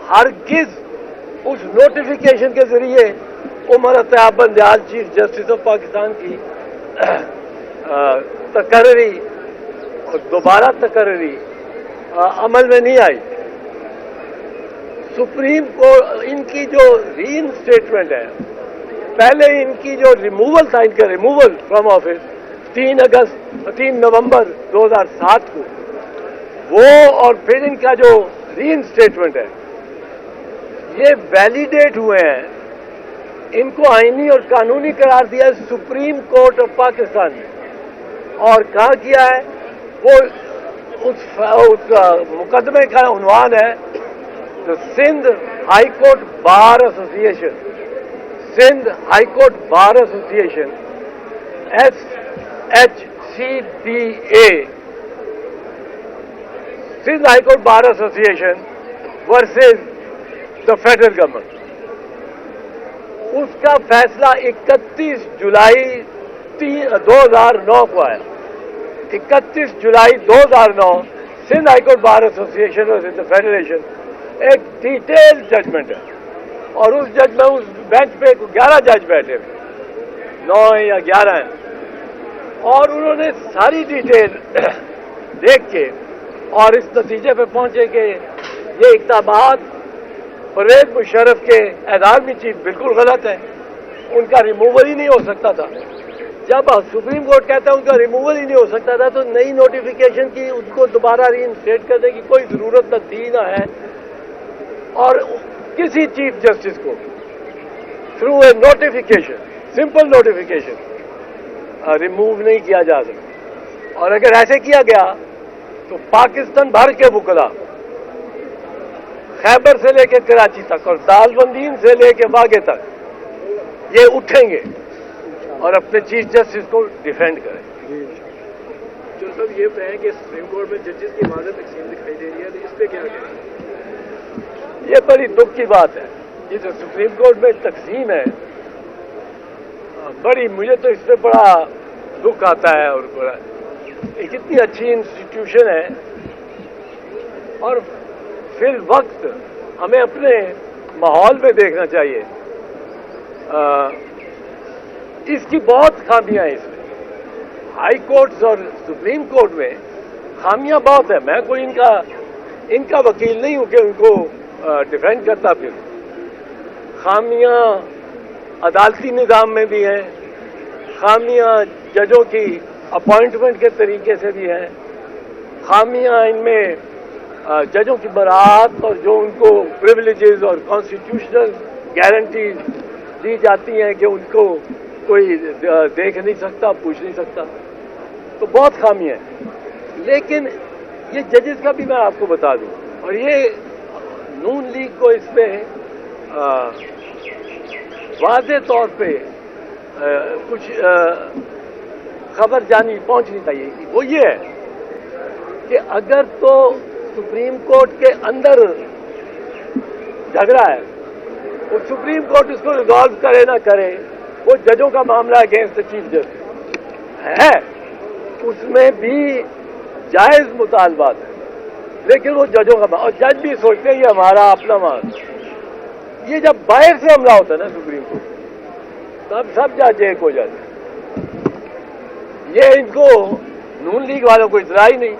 हरगिज उस नोटिफिकेशन के जरिए Umar Ata Bandial chief justice of Pakistan की तकर्री और दोबारा तकर्री अमल में नहीं आई। सुप्रीम कोर्ट इनकी जो रीइंस्टेटमेंट है, पहले इनकी जो रिमूवल था, इनका रिमूवल फ्रॉम ऑफिस 3 नवंबर 2007 को, वो और फिर इनका जो रीइंस्टेटमेंट है, ये वैलिडेट हुए हैं। इनको आईनी और कानूनी करार दिया है सुप्रीम कोर्ट ऑफ पाकिस्तान ने, और कहा किया है वो उस मुकदमे का उन्वान है तो Sindh high court bar association, Sindh high court bar association SHCBA, Sindh high court bar association versus the federal government. उसका फैसला 31 जुलाई 2009 को आया। 31 जुलाई 2009 Sindh high court bar association versus the federation एक डिटेल जजमेंट है, और उस जज में उस बेंच पे 11 जज बैठे हुए, 9 या 11 हैं, और उन्होंने सारी डिटेल देख के और इस नतीजे पे पहुंचे कि ये इक़दामात परवेज मुशर्रफ के एज़ाज़ चीफ बिल्कुल गलत है, उनका रिमूवल ही नहीं हो सकता था। जब सुप्रीम कोर्ट कहता है उनका रिमूवल ही नहीं हो सकता था, तो नई नोटिफिकेशन की उनको दोबारा रीइंस्टेट करने की कोई जरूरत न थी ना है, और किसी चीफ जस्टिस को through a notification, simple notification, remove नहीं किया जा सकता। और अगर ऐसे किया गया तो पाकिस्तान भर के वुकला, खैबर से लेकर कराची तक और दालबंदीन से लेकर बागे तक, ये उठेंगे और अपने चीफ जस्टिस को डिफेंड करेंगे। जो सब ये है कि सुप्रीम कोर्ट में जजेस की वाज़ेह तकसीम दिखाई दे रही है, तो इस पर क्या कहें? ये बड़ी दुख की बात है, ये जो सुप्रीम कोर्ट में तकसीम है, बड़ी, मुझे तो इस पर बड़ा दुख आता है। और बड़ा, एक इतनी अच्छी इंस्टीट्यूशन है, और फिर वक्त हमें अपने माहौल में देखना चाहिए। इसकी बहुत खामियां हैं इसमें, हाई कोर्ट्स और सुप्रीम कोर्ट में खामियां बहुत है। मैं कोई इनका वकील नहीं हूं कि उनको डिफेंड करता। फिर खामियां अदालती निज़ाम में भी हैं, खामियां जजों की अपॉइंटमेंट के तरीके से भी हैं, खामियां इनमें जजों की बरात और जो उनको प्रिविलेजेस और कॉन्स्टिट्यूशनल गारंटीज दी जाती हैं कि उनको कोई देख नहीं सकता, पूछ नहीं सकता, तो बहुत खामियां हैं। लेकिन ये जजेस का भी मैं आपको बता दूं, और ये नून लीग को इसमें वाज़ेह तौर पे कुछ खबर जानी पहुंचनी चाहिए। वो ये है कि अगर तो सुप्रीम कोर्ट के अंदर झगड़ा है, वो सुप्रीम कोर्ट इसको रिजॉल्व करे ना करे, वो जजों का मामला अगेंस्ट द चीफ जस्टिस है, उसमें भी जायज मुतालबात है, लेकिन वो जजों का, और जज भी सोचते हैं ये हमारा अपना मामला। ये जब बाहर से हमला होता है ना सुप्रीम कोर्ट, तब सब जज एक हो जाते हैं। ये इनको नून लीग वालों को इतना ही नहीं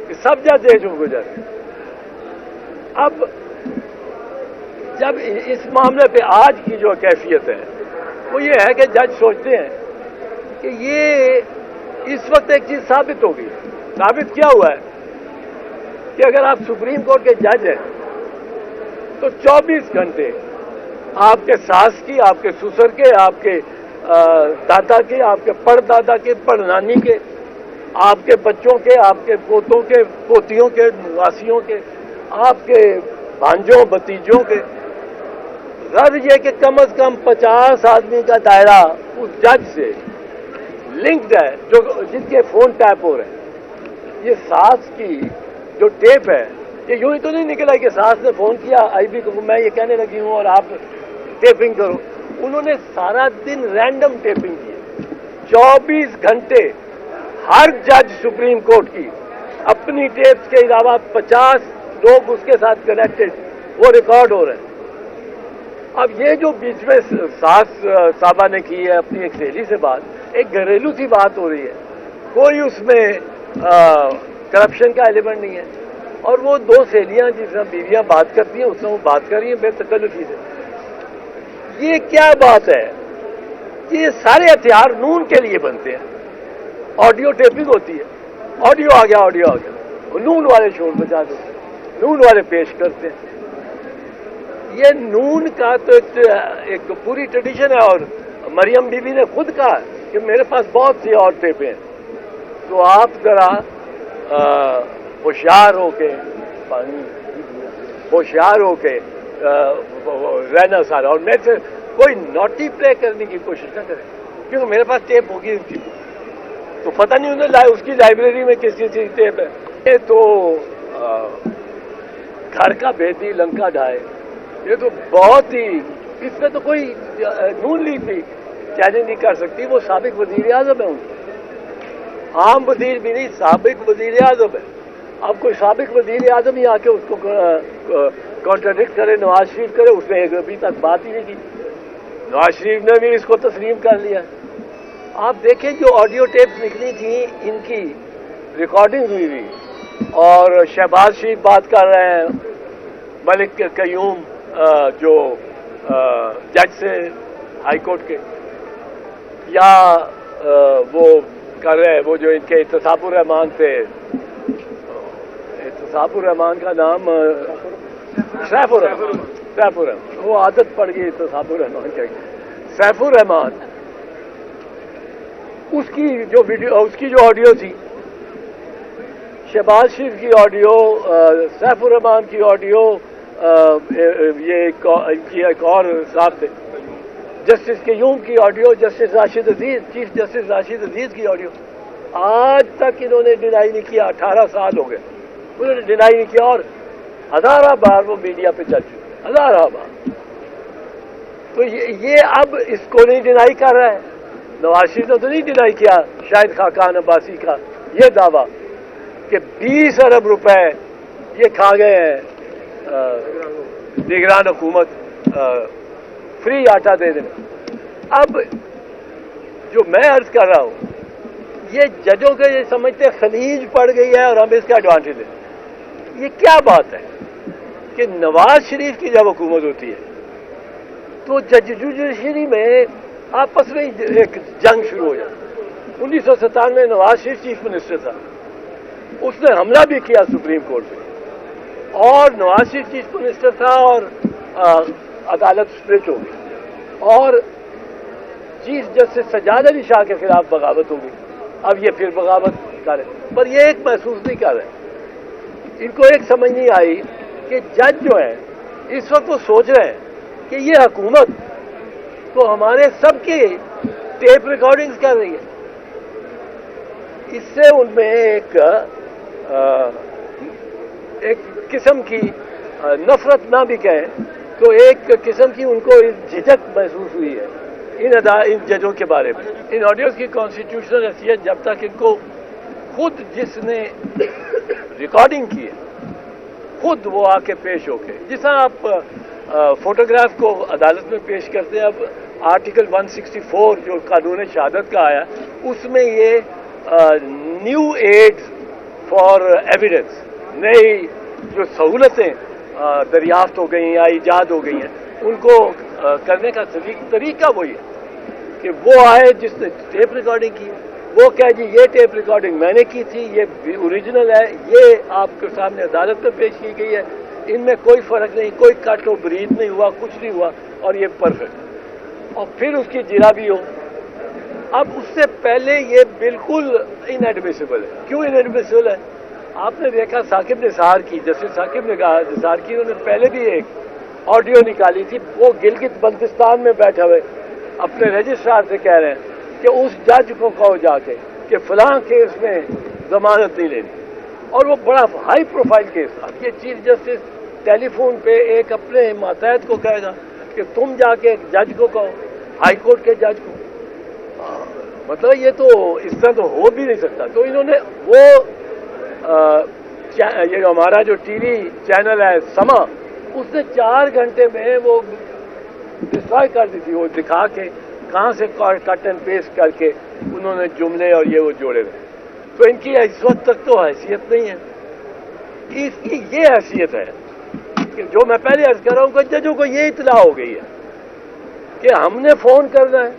कि सब जज एक हो जाते हैं। अब जब इस मामले पे आज की जो कैफियत है वो ये है कि जज सोचते हैं कि ये इस वक्त एक चीज साबित हो गई। साबित क्या हुआ है कि अगर आप सुप्रीम कोर्ट के जज हैं तो 24 घंटे आपके सास की, आपके ससुर के, आपके दादा के, आपके परदादा के, परनानी के, आपके बच्चों के, आपके पोतों के, पोतियों के, निवासियों के, आपके भांजों भतीजों के, गर्ज ये कि कम से कम 50 आदमी का दायरा उस जज से लिंक्ड है जो जिनके फोन टैप हो रहे हैं। ये सास की जो टेप है, ये यूं ही तो नहीं निकला कि सास ने फोन किया आईबी को, मैं ये कहने लगी हूं और आप टेपिंग करो। उन्होंने सारा दिन रैंडम टेपिंग की, 24 घंटे हर जज सुप्रीम कोर्ट की अपनी टेप्स के अलावा 50 लोग उसके साथ कनेक्टेड وہ ریکارڈ ہو رہے ہیں. اب یہ جو بیچ میں ساس صاحبہ نے کی ہے اپنی ایک سہیلی سے بات, ایک گھریلو سی بات ہو رہی ہے, کوئی اس میں کرپشن کا ایلیمنٹ نہیں ہے, اور وہ دو سہیلیاں جس طرح بیویاں بات کرتی ہیں اس میں وہ بات کر رہی ہیں بے تکلفی سے. یہ کیا بات ہے؟ یہ سارے ہتھیار نون کے لیے بنتے ہیں. آڈیو ٹیپنگ ہوتی ہے, آڈیو آ گیا, نون والے شور بجا دیتے ہیں, نون والے پیش کرتے ہیں. یہ نون کا تو ایک پوری ٹریڈیشن ہے, اور مریم بی بی نے خود کہا کہ میرے پاس بہت سی اور ٹیپیں ہیں. تو آپ ذرا ہوشیار ہو کے رہنا سارا, اور میں سے کوئی نوٹی پلے کرنے کی کوشش نہ کرے, کیونکہ میرے پاس ٹیپ ہوگی تھی تو پتہ نہیں انہیں اس کی لائبریری میں کس چیز کی ٹیپ ہے. یہ تو گھر کا بیٹی لنکا ڈھائے, یہ تو بہت ہی, اس میں تو کوئی نون لیگ بھی چیلنج نہیں کر سکتی. وہ سابق وزیر اعظم ہے, ان عام وزیر بھی نہیں, سابق وزیر اعظم ہے. اب کوئی سابق وزیر اعظم ہی آ کے اس کو کانٹراڈکٹ کرے, نواز شریف کرے, اس نے ابھی تک بات ہی نہیں کی. نواز شریف نے بھی اس کو تسلیم کر لیا. آپ دیکھیں جو آڈیو ٹیپس نکلی تھیں ان کی ریکارڈنگ ہوئی ہوئی, اور شہباز شریف بات کر رہے ہیں, ملک قیوم جو جج سے ہائی کورٹ کے, یا وہ کر رہے ہیں وہ جو ان کے اعتصاب الرحمان تھے, اعتصاب الرحمان کا نام سیف الرحمان, وہ عادت پڑ گئی اعتصاب الرحمان کا. سیف الرحمان, اس کی جو ویڈیو, اس کی جو آڈیو تھی, شہباز شریف کی آڈیو, سیف الرحمان کی آڈیو, یہ ایک اور صاحب تھے جسٹس قیوم کی آڈیو, جسٹس راشد عزیز, چیف جسٹس راشد عزیز کی آڈیو, آج تک انہوں نے ڈینائی نہیں کیا. 18 سال ہو گئے انہوں نے ڈینائی نہیں کیا, اور ہزارہ بار وہ میڈیا پہ چل چکے, ہزارہ بار. تو یہ اب اس کو نہیں ڈینائی کر رہا ہے. نواز شریف نے تو نہیں ڈینائی کیا شاہد خاقان عباسی کا یہ دعویٰ کہ 20 ارب روپے یہ کھا گئے ہیں نگران حکومت فری آٹا دے دینا. اب جو میں عرض کر رہا ہوں, یہ ججوں کے یہ سمجھتے خلیج پڑ گئی ہے اور ہم اس کا ایڈوانٹیج لیں. یہ کیا بات ہے کہ نواز شریف کی جب حکومت ہوتی ہے تو جج جوڈیشری میں آپس میں ایک جنگ شروع ہو جاتی. 1997 میں نواز شریف چیف منسٹر تھا, اس نے حملہ بھی کیا سپریم کورٹ پہ, اور نواز شریف چیف منسٹر تھا اور عدالت سپلٹ ہو گئی, اور چیف جسٹس سجاد علی شاہ کے خلاف بغاوت ہو گئی. اب یہ پھر بغاوت کر رہے, پر یہ ایک محسوس نہیں کر رہے. ان کو ایک سمجھ نہیں آئی کہ جج جو ہے اس وقت وہ سوچ رہے ہیں کہ یہ حکومت تو ہمارے سب کی ٹیپ ریکارڈنگز کر رہی ہے. اس سے ان میں ایک قسم کی نفرت نہ بھی کہیں تو ایک قسم کی ان کو جھجک محسوس ہوئی ہے ان ججوں کے بارے میں. ان آڈیوز کی کانسٹیٹیوشنل حیثیت جب تک ان کو خود جس نے ریکارڈنگ کی ہے خود وہ آ کے پیش ہو کے, جس طرح آپ فوٹوگراف کو عدالت میں پیش کرتے ہیں. اب آرٹیکل 164 جو قانون شہادت کا آیا, اس میں یہ نیو ایڈز فار ایویڈنس, نئی جو سہولتیں دریافت ہو گئی ہیں یا ایجاد ہو گئی ہیں, ان کو کرنے کا طریقہ وہی ہے کہ وہ آئے جس نے ٹیپ ریکارڈنگ کی, وہ کہے جی یہ ٹیپ ریکارڈنگ میں نے کی تھی, یہ اوریجنل ہے, یہ آپ کے سامنے عدالت میں پیش کی گئی ہے, ان میں کوئی فرق نہیں, کوئی کٹ و برید نہیں ہوا, کچھ نہیں ہوا, اور یہ پرفیکٹ. اور پھر اس کی جرا بھی ہو. اب اس سے پہلے یہ بالکل انیڈمیسیبل ہے. کیوں انیڈمیسیبل ہے؟ آپ نے دیکھا ثاقب نثار کی, جسٹس ثاقب نثار کی, انہوں نے پہلے بھی ایک آڈیو نکالی تھی. وہ گلگت بلتستان میں بیٹھے ہوئے اپنے رجسٹرار سے کہہ رہے ہیں کہ اس جج کو کہو جا کے کہ فلاں کیس میں ضمانت نہیں لینی, اور وہ بڑا ہائی پروفائل کیس تھا. یہ چیف جسٹس ٹیلی فون پہ ایک اپنے ماتحت کو کہے گا کہ تم جا کے ایک جج کو کہو, ہائی کورٹ کے جج کو. مطلب یہ تو اس طرح تو ہو بھی نہیں سکتا. تو انہوں نے وہ یہ ہمارا جو ٹی وی چینل ہے سما, उसने 4 घंटे में वो डिस्ट्रॉय कर दी थी, वो दिखा के कहाँ से कट एंड पेस्ट करके उन्होंने जुमले और ये वो जोड़े थे। तो इनकी इस वक्त तक तो हैसियत नहीं है, इसकी ये हैसियत है कि जो मैं पहले अर्ज कर रहा हूँ कि जजों को ये इत्तला हो गई है कि हमने फोन करना है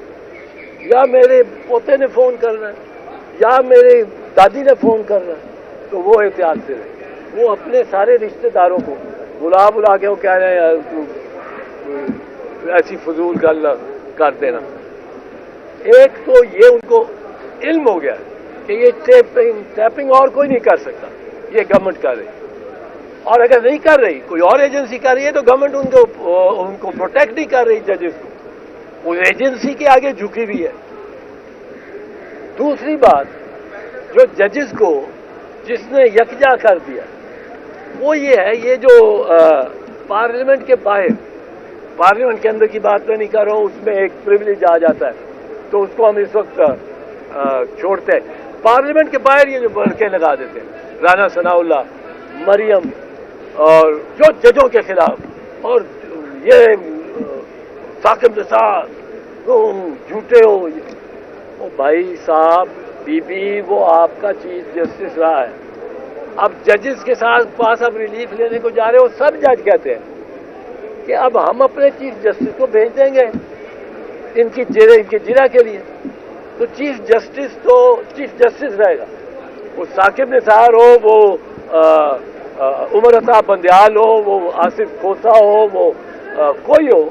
या मेरे पोते ने फोन करना है या मेरी दादी ने फोन करना है, तो वो एहतियात से रहे। वो अपने सारे रिश्तेदारों को बुला के वो कह रहे हैं यार तू ऐसी फजूल गल कर देना। एक तो ये उनको इल्म हो गया कि ये टैपिंग और कोई नहीं कर सकता, ये गवर्नमेंट कर रही, और अगर नहीं कर रही कोई और एजेंसी कर रही है तो गवर्नमेंट उनको प्रोटेक्ट नहीं कर रही जजेस को, उस एजेंसी के आगे झुकी हुई है। दूसरी बात, जो जजेस को जिसने यकजा कर दिया वो ये है, ये जो पार्लियामेंट के बाहर, पार्लियामेंट के अंदर की बात मैं नहीं कर रहा हूँ, उसमें एक प्रिविलेज आ जाता है तो उसको हम इस वक्त छोड़ते हैं। पार्लियामेंट के बाहर ये जो बरके लगा देते हैं, राना सनाउल्लाह, मरियम और जो जजों के खिलाफ, और ये साकिब निसार झूठे हो, ओ भाई साहब बीबी वो आपका चीफ जस्टिस रहा है, अब जजेस के साथ पास अब रिलीफ लेने को जा रहे हो। सब जज कहते हैं कि अब हम अपने चीफ जस्टिस को भेज देंगे इनकी जिरा के लिए, तो चीफ जस्टिस रहेगा, वो साकिब निसार हो, वो उमर अताब बंदयाल हो, वो आसिफ खोसा हो, वो कोई हो,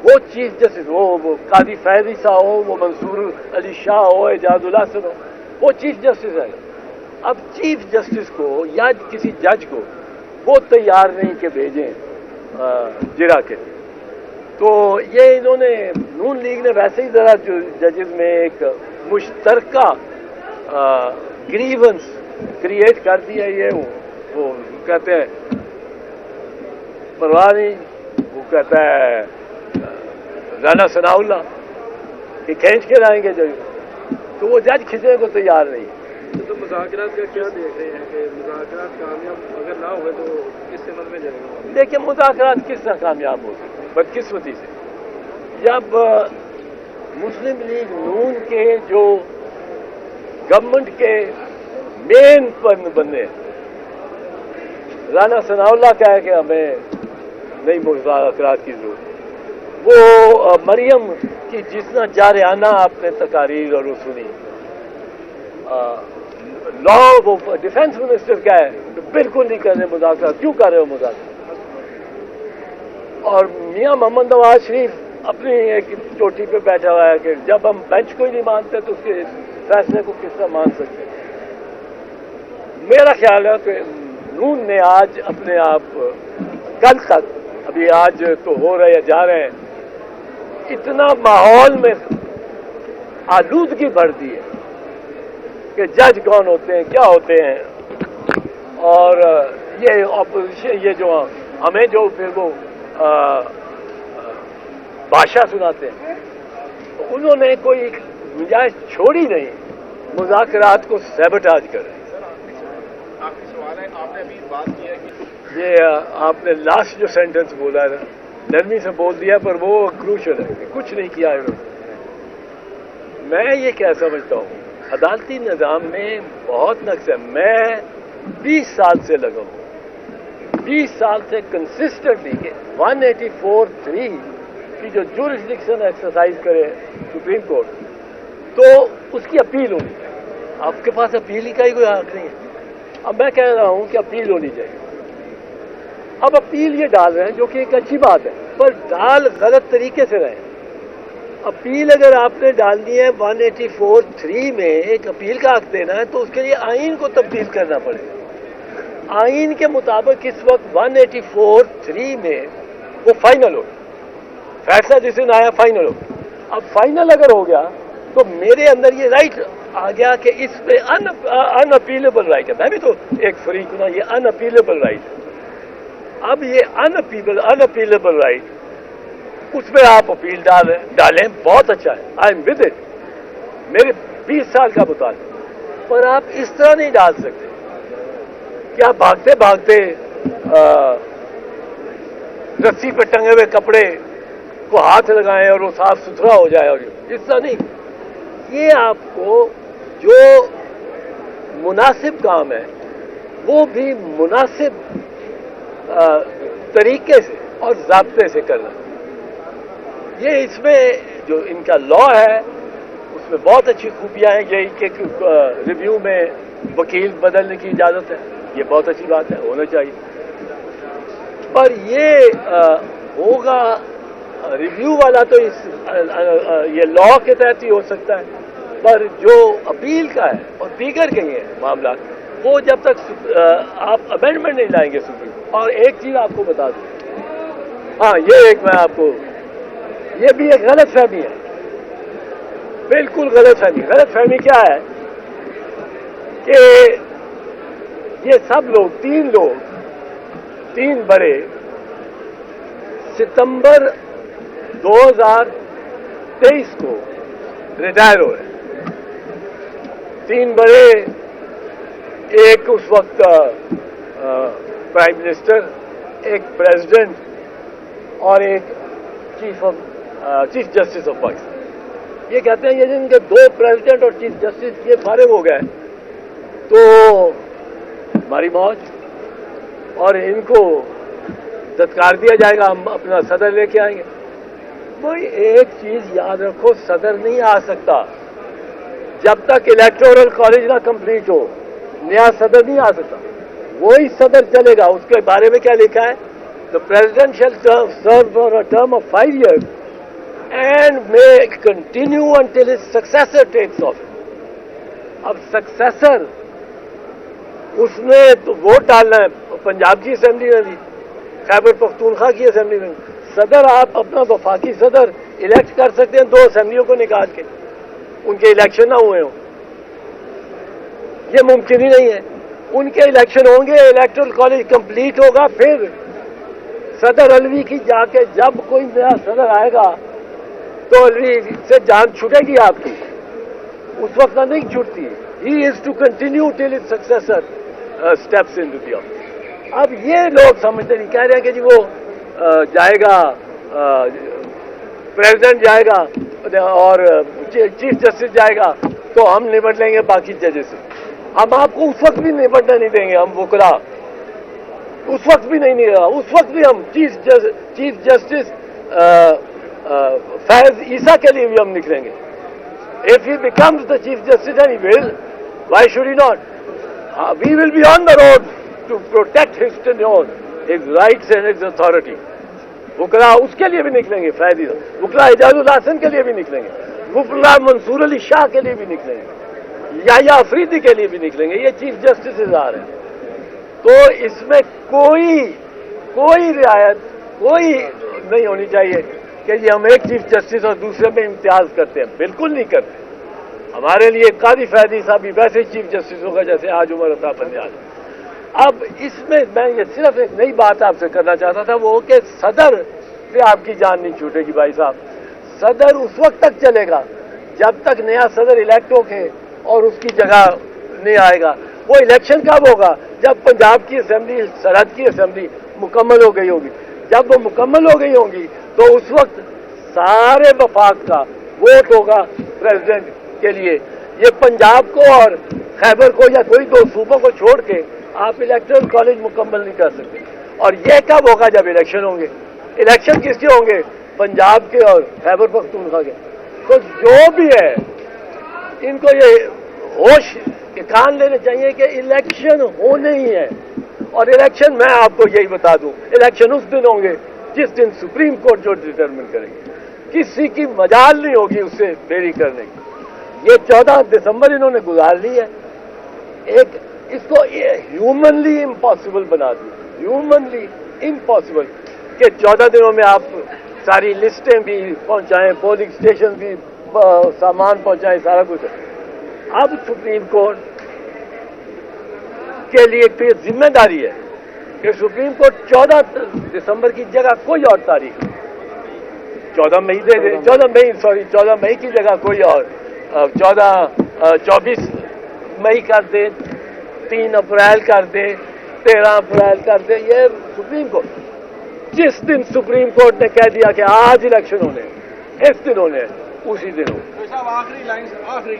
वो चीफ जस्टिस, वो कादी फैजी सा हो, वो मंसूर अली शाह हो, एजाजुल हसन हो, वो चीफ जस्टिस रहेगा। अब चीफ जस्टिस को या किसी जज को वो तैयार नहीं कि भेजें जिरा के, तो ये इन्होंने नून लीग ने वैसे ही जरा जजेस में एक मुश्तरका ग्रीवेंस क्रिएट कर दिया। ये वो कहते हैं परवाह नहीं, वो कहता है राना सनाउल्लाह कि खींच के लाएंगे जज, तो वो जज खींचने को तैयार नहीं। तो मुज़ाकरात का क्या देख रहे हैं कि मुज़ाकरात कामयाब अगर ना हुए तो किस समझ में जाएगा? देखिए मुज़ाकरात किस तरह कामयाब हो सकते, बदकिस्मती से, जब मुस्लिम लीग नून के जो गवर्नमेंट के मेन बंदे राना सनाउल्लाह कहे कि हमें नहीं मुज़ाकरात की जरूरत, वो मरियम की जितना जारियाना आपने तकारीर और सुनी, लॉ वो डिफेंस मिनिस्टर क्या है तो बिल्कुल नहीं कर रहे मुज़ाकरा, क्यों कर रहे हो मुज़ाकरा? और मियां मोहम्मद नवाज शरीफ अपनी एक चोटी पे बैठा हुआ है कि जब हम बेंच को ही नहीं मानते तो उसके फैसले को किस तरह मान सकते। मेरा ख्याल है कि नून ने आज अपने आप कल तक, अभी आज तो हो रहे जा रहे हैं, इतना माहौल में आलूदगी बढ़ दी है कि जज कौन होते हैं, क्या होते हैं, और ये ऑपोजिशन, ये जो हमें जो फिर वो भाषा सुनाते हैं, तो उन्होंने कोई गुंजाइश छोड़ी नहीं मुज़ाकरात को सैबोटाज कर। आखिरी सवाल है, आपने अभी बात किया कि ये आपने लास्ट जो सेंटेंस बोला है ना, नरमी से बोल दिया पर वो क्रूशल है कि कुछ नहीं किया है उन्होंने। मैं ये क्या समझता हूँ, अदालती निज़ाम में बहुत नक्स है। मैं 20 साल से लगा हूँ, 20 साल से कंसिस्टेंटली 184(3) की जो जुरिस्डिक्शन एक्सरसाइज करे सुप्रीम कोर्ट, तो उसकी अपील होनी चाहिए। आपके पास अपील ही का ही कोई हक नहीं है। अब मैं कह रहा हूँ कि अपील होनी चाहिए। अब अपील ये डाल रहे हैं जो कि एक अच्छी बात है, पर डाल गलत तरीके से रहे। अपील अगर आपने डालनी है 184(3) में एक अपील का हक देना है तो उसके लिए आइन को तब्दील करना पड़ेगा। आइन के मुताबिक इस वक्त 184(3) में वो फाइनल हो, फैसला जिस दिन आया फाइनल हो। अब फाइनल अगर हो गया तो मेरे अंदर ये राइट आ गया कि इस पे अनअपीलेबल राइट है। मैं भी तो एक फरीक हूं ना, ये अनअपीलेबल राइट है। अब ये अनअपीलेबल राइट, उसमें आप अपील डालें, बहुत अच्छा है, आई एम विद इट, मेरे 20 साल का मुताबिक। पर आप इस तरह नहीं डाल सकते कि आप भागते भागते रस्सी पे टंगे हुए कपड़े को हाथ लगाएं और वो साफ सुथरा हो जाए, और इतना नहीं, ये आपको जो मुनासिब काम है वो भी मुनासिब तरीके से और ज़ाब्ते से करना। ये इसमें जो इनका लॉ है उसमें बहुत अच्छी खूबियां हैं। यही कि रिव्यू में वकील बदलने की इजाज़त है, ये बहुत अच्छी बात है, होना चाहिए। पर ये होगा रिव्यू वाला तो ये लॉ के तहत ही हो सकता है, पर जो अपील का है और दीगर के हैं मामला, वो जब तक आप अमेंडमेंट नहीं लाएंगे सुप्रीम। और एक चीज़ आपको बता दूं, हाँ, ये एक मैं आपको, ये भी एक गलत फहमी है, बिल्कुल गलत फहमी। गलत फहमी क्या है कि ये सब लोग, तीन बड़े सितंबर 2023 को रिटायर हो रहे। तीन बड़े, एक उस वक्त प्राइम मिनिस्टर, एक प्रेसिडेंट और एक चीफ जस्टिस ऑफ पाकिस्तान। ये कहते हैं ये जिनके दो प्रेसिडेंट और चीफ जस्टिस ये फारिग हो गए तो हमारी मौज, और इनको सत्कार दिया जाएगा, हम अपना सदर लेके आएंगे। कोई एक चीज याद रखो, सदर नहीं आ सकता जब तक इलेक्टोरल कॉलेज ना कंप्लीट हो, नया सदर नहीं आ सकता, वही सदर चलेगा। उसके बारे में क्या लिखा है? The president shall serve for a term of 5 years and may continue until his successor takes office। अब सक्सेसर उसमें तो वोट डालना है, पंजाब की असेंबली में भी, खैबर पख्तूनख्वा की असेंबली में। सदर आप अपना वफाकी सदर इलेक्ट कर सकते हैं 2 असेंबलियों को निकाल के, उनके इलेक्शन ना हुए हों, ये मुमकिन ही नहीं है। उनके इलेक्शन होंगे, इलेक्टोरल कॉलेज कंप्लीट होगा, फिर सदर अलवी की जाके जब कोई नया सदर आएगा तो अलवी से जान छूटेगी आपकी, उस वक्त नहीं छूटती। He is to continue till his successor steps into the office. अब ये लोग समझते नहीं, कह रहे हैं कि जी वो जाएगा, प्रेसिडेंट जाएगा और चीफ जस्टिस जाएगा तो हम निपट लेंगे बाकी जजेस से। हम आपको उस वक्त भी निपटने नहीं देंगे, हम वकला उस वक्त भी नहीं रहा, उस वक्त भी हम चीफ जस्टिस फैज ईसा के लिए भी हम निकलेंगे। If he becomes the chief justice and he will, why should he not? We will be on the road to protect his tenure, his rights and his authority. वकला उसके लिए भी निकलेंगे, फैज ईसा, वकला इजाजुल हसन के लिए भी निकलेंगे, वकला मंसूर अली शाह के लिए भी निकलेंगे, या अफरीदी के लिए भी निकलेंगे। ये चीफ जस्टिस आ रहे हैं, तो इसमें कोई रियायत कोई नहीं होनी चाहिए कि जी हम एक चीफ जस्टिस और दूसरे में इम्तियाज करते हैं, बिल्कुल नहीं करते। हमारे लिए कादी फैदी साहब भी वैसे ही चीफ जस्टिस होगा जैसे आज उमर अता बंदियाल। अब इसमें मैं ये सिर्फ एक नई बात आपसे करना चाहता था, वो कि सदर पे आपकी जान नहीं छूटेगी भाई साहब। सदर उस वक्त तक चलेगा जब तक नया सदर इलेक्ट होके और उसकी जगह नहीं आएगा। वो इलेक्शन कब होगा? जब पंजाब की असेंबली, सरहद की असेंबली मुकम्मल हो गई होगी। जब वो मुकम्मल हो गई होंगी तो उस वक्त सारे वफाक का वोट होगा प्रेसिडेंट के लिए। ये पंजाब को और खैबर को या कोई 2 सूबों को छोड़ के आप इलेक्टोरल कॉलेज मुकम्मल नहीं कर सकते। और ये कब होगा? जब इलेक्शन होंगे। इलेक्शन किसके होंगे? पंजाब के और खैबर पख्तूनख्वा के। तो जो भी है इनको ये होश के कान लेने चाहिए कि इलेक्शन होने ही है। और इलेक्शन, मैं आपको यही बता दूं, इलेक्शन उस दिन होंगे जिस दिन सुप्रीम कोर्ट जो डिटरमिन करेगी, किसी की मजाल नहीं होगी उससे देरी करने की। ये 14 दिसंबर इन्होंने गुजार ली है। एक इसको ह्यूमनली इम्पॉसिबल बना दिया, ह्यूमनली इम्पॉसिबल, कि 14 दिनों में आप सारी लिस्टें भी पहुंचाएं, पोलिंग स्टेशन भी सामान पहुंचाएं, सारा कुछ। अब सुप्रीम कोर्ट के लिए एक जिम्मेदारी है कि सुप्रीम कोर्ट 14 दिसंबर की जगह कोई और तारीख, 14 मई दे दे, 14 मई की जगह कोई और 24 मई कर दे, 3 अप्रैल कर दे, 13 अप्रैल कर दे। ये सुप्रीम कोर्ट जिस दिन सुप्रीम कोर्ट ने कह दिया कि आज इलेक्शन होने, इस दिन होने, उसी दिन हो। तो साहब आखिरी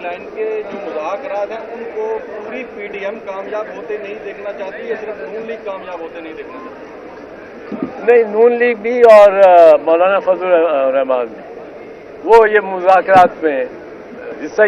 लाइन के जो मुज़ाकरात हैं उनको पूरी पीडीएम कामयाब होते नहीं देखना चाहती है, सिर्फ नून लीग कामयाब होते नहीं देखना चाहती? नहीं, नून लीग भी और मौलाना फजल रहमान भी, वो ये मुज़ाकरात में हिस्सा ही